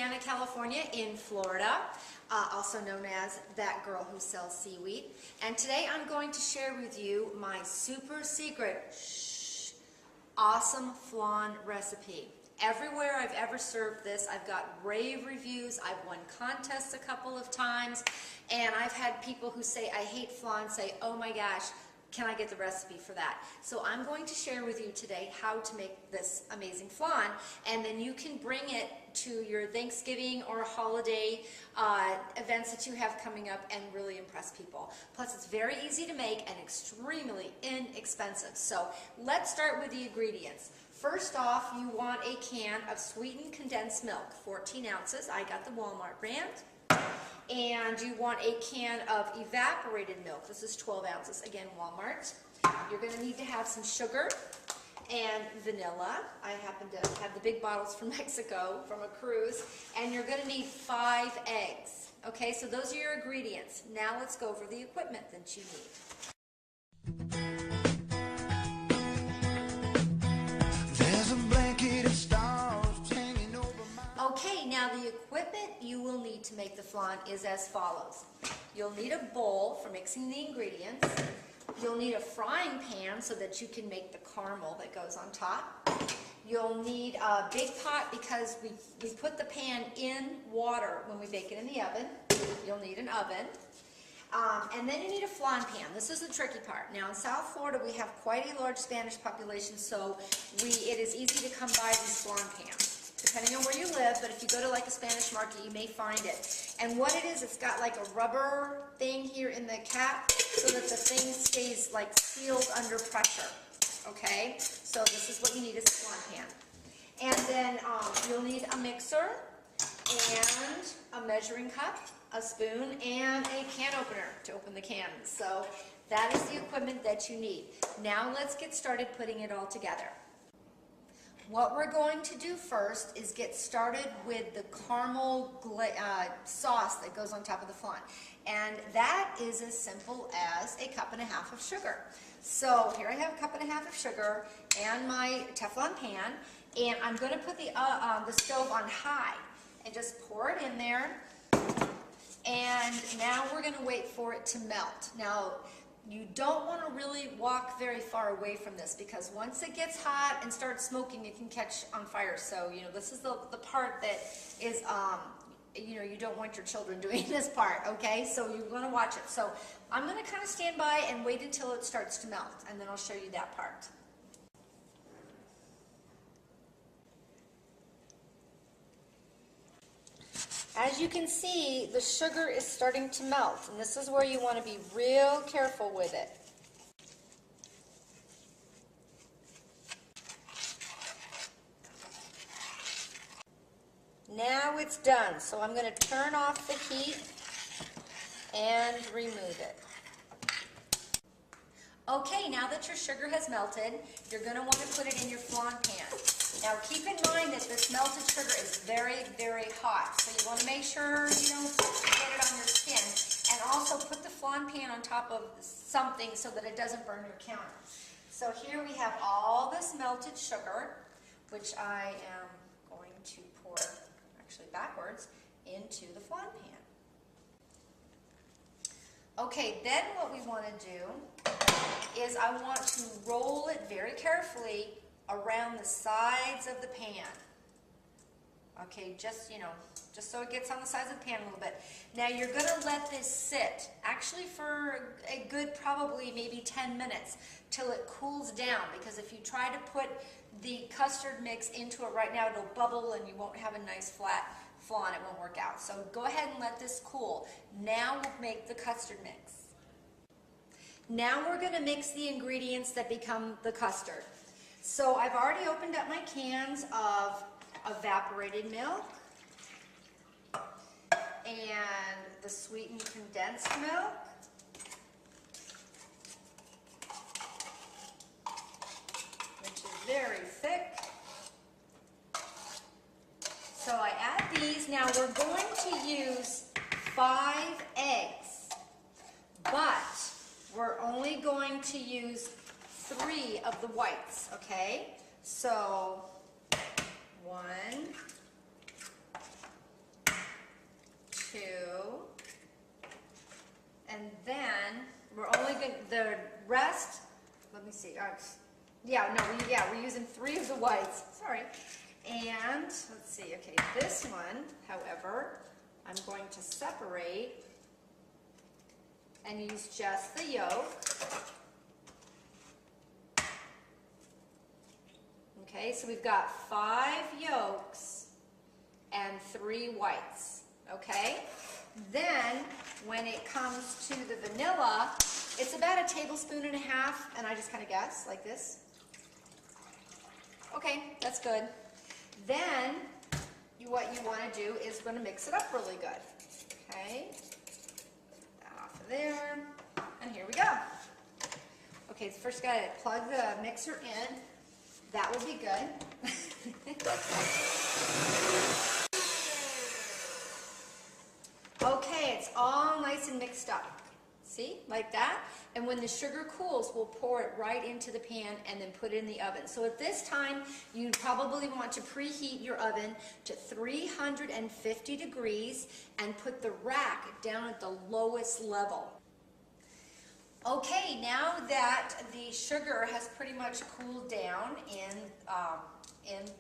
Indiana, California in Florida, also known as That Girl Who Sells Seaweed. And today I'm going to share with you my super secret, awesome flan recipe. Everywhere I've ever served this, I've got rave reviews, I've won contests a couple of times, and I've had people who say, I hate flan, say, oh my gosh, can I get the recipe for that? So I'm going to share with you today how to make this amazing flan, and then you can bring it to your Thanksgiving or holiday events that you have coming up and really impress people. Plus, it's very easy to make and extremely inexpensive. So let's start with the ingredients. First off, you want a can of sweetened condensed milk, 14 ounces. I got the Walmart brand. And you want a can of evaporated milk. This is 12 ounces, again, Walmart. You're going to need to have some sugar and vanilla. I happen to have the big bottles from Mexico from a cruise. And you're going to need 5 eggs. Okay, so those are your ingredients. Now let's go over the equipment that you need. Okay, now the equipment you will need to make the flan is as follows. You'll need a bowl for mixing the ingredients. You'll need a frying pan so that you can make the caramel that goes on top. You'll need a big pot because we put the pan in water when we bake it in the oven. You'll need an oven. And then you need a flan pan. This is the tricky part. Now in South Florida we have quite a large Spanish population, so it is easy to come by these flan pans, depending on where you live, but if you go to like a Spanish market, you may find it. And what it is, it's got like a rubber thing here in the cap so that the thing stays like sealed under pressure, okay? So this is what you need is a flan pan. And then you'll need a mixer and a measuring cup, a spoon, and a can opener to open the cans. So that is the equipment that you need. Now let's get started putting it all together. What we're going to do first is get started with the caramel sauce that goes on top of the flan. And that is as simple as a cup and a half of sugar. So here I have a cup and a half of sugar and my Teflon pan, and I'm going to put the stove on high and just pour it in there. And now we're going to wait for it to melt. Now, you don't want to really walk very far away from this because once it gets hot and starts smoking, it can catch on fire. So, this is the part that is, you don't want your children doing this part, okay? So you want to watch it. So I'm going to kind of stand by and wait until it starts to melt, and then I'll show you that part. As you can see, the sugar is starting to melt, and this is where you want to be real careful with it. Now it's done, so I'm going to turn off the heat and remove it. Okay, now that your sugar has melted, you're going to want to put it in your flan pan. Now keep in mind that this melted sugar is very, very hot, so you want to make sure you don't get it on your skin. And also put the flan pan on top of something so that it doesn't burn your counter. So here we have all this melted sugar, which I am going to pour, actually backwards, into the flan pan. Okay, then what we want to do is I want to roll it very carefully around the sides of the pan. Okay, just so it gets on the sides of the pan a little bit. Now you're going to let this sit, actually for a good probably maybe 10 minutes till it cools down, because if you try to put the custard mix into it right now, it'll bubble and you won't have a nice flat flan. It won't work out. So go ahead and let this cool. Now we'll make the custard mix. Now we're going to mix the ingredients that become the custard. So I've already opened up my cans of evaporated milk and the sweetened condensed milk, which is very thick. So I add these. Now we're going to use 5 eggs, but we're only going to use 3 of the whites, okay? So 1, 2. And then we're only going to, the rest, let me see. We're using 3 of the whites. Sorry. And let's see. Okay, this one, however, I'm going to separate and use just the yolk. Okay, so we've got 5 yolks and 3 whites. Okay? Then, when it comes to the vanilla, it's about 1.5 tablespoons, and I just kind of guess, like this. Okay, that's good. Then, what you want to do is going to mix it up really good. Okay? Put that off of there. And here we go. Okay, so first got to plug the mixer in. That will be good. Okay, it's all nice and mixed up. See, like that? And when the sugar cools, we'll pour it right into the pan and then put it in the oven. So at this time, you probably want to preheat your oven to 350 degrees and put the rack down at the lowest level. Okay, now that the sugar has pretty much cooled down in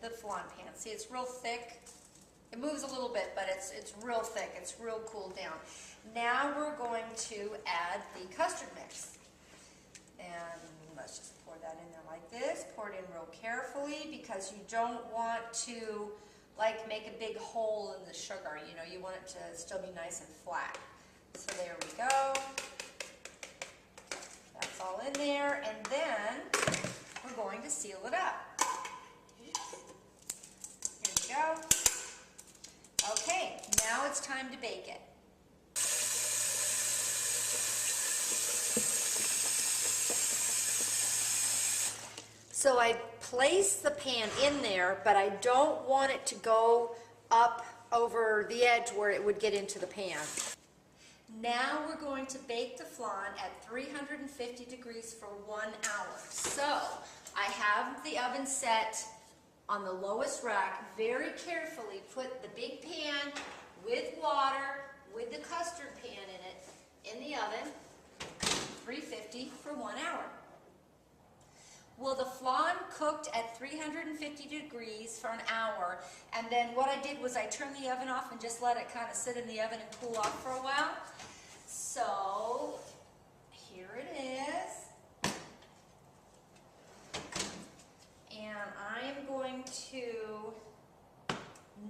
the flan pan. See, it's real thick. It moves a little bit, but it's real thick. It's real cooled down. Now we're going to add the custard mix. And let's just pour that in there like this. Pour it in real carefully because you don't want to like make a big hole in the sugar. You know, you want it to still be nice and flat. So there we go. That's all in there. And then we're going to seal it up. Here we go. Okay, now it's time to bake it. So I place the pan in there, but I don't want it to go up over the edge where it would get into the pan. Now we're going to bake the flan at 350 degrees for 1 hour. So I have the oven set on the lowest rack. Very carefully put the big pan with water, with the custard pan in it, in the oven, 350 for 1 hour. Well, the flan cooked at 350 degrees for an hour, and then what I did was I turned the oven off and just let it kind of sit in the oven and cool off for a while. So, here it is. And I am going to,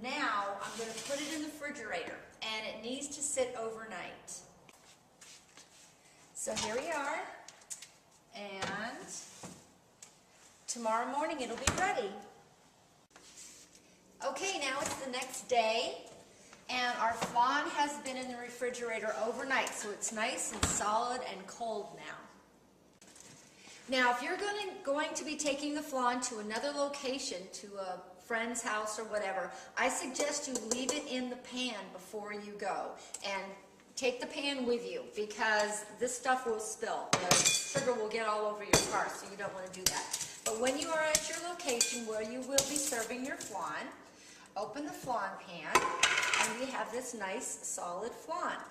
now I'm going to put it in the refrigerator, and it needs to sit overnight. So here we are, and tomorrow morning it'll be ready. Okay, now it's the next day, and our flan has been in the refrigerator overnight, so it's nice and solid and cold now. Now, if you're going to be taking the flan to another location, to a friend's house or whatever, I suggest you leave it in the pan before you go, and take the pan with you, because this stuff will spill. The sugar will get all over your car, so you don't want to do that. But when you are at your location where you will be serving your flan, open the flan pan, and we have this nice solid flan.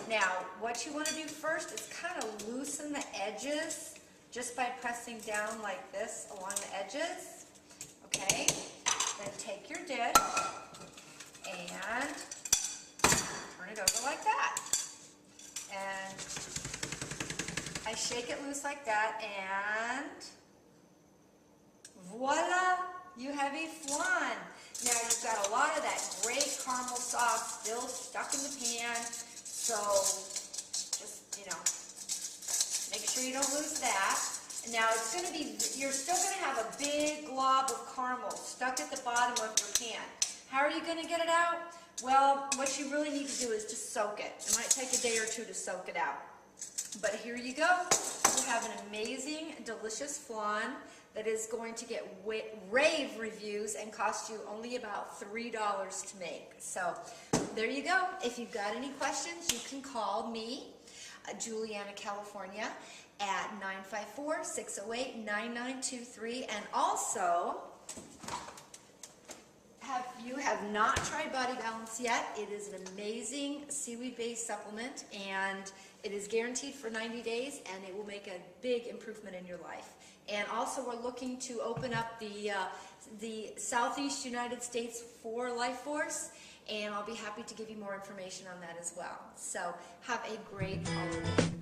Now, what you want to do first is kind of loosen the edges just by pressing down like this along the edges. Okay? Then take your dish and turn it over like that. And I shake it loose like that, and voila, you have a flan. Now you've got a lot of that great caramel sauce still stuck in the pan, so just, you know, make sure you don't lose that. And now it's going to be, you're still going to have a big glob of caramel stuck at the bottom of your pan. How are you going to get it out? Well, what you really need to do is just soak it. It might take a day or two to soak it out. But here you go. You have an amazing, delicious flan that is going to get rave reviews and cost you only about $3 to make. So there you go. If you've got any questions, you can call me, Juliana, California, at 954-608-9923. And also, you have not tried Body Balance yet, it is an amazing seaweed-based supplement, and it is guaranteed for 90 days, and it will make a big improvement in your life. And also, we're looking to open up the Southeast United States for Life Force, and I'll be happy to give you more information on that as well. So, have a great holiday.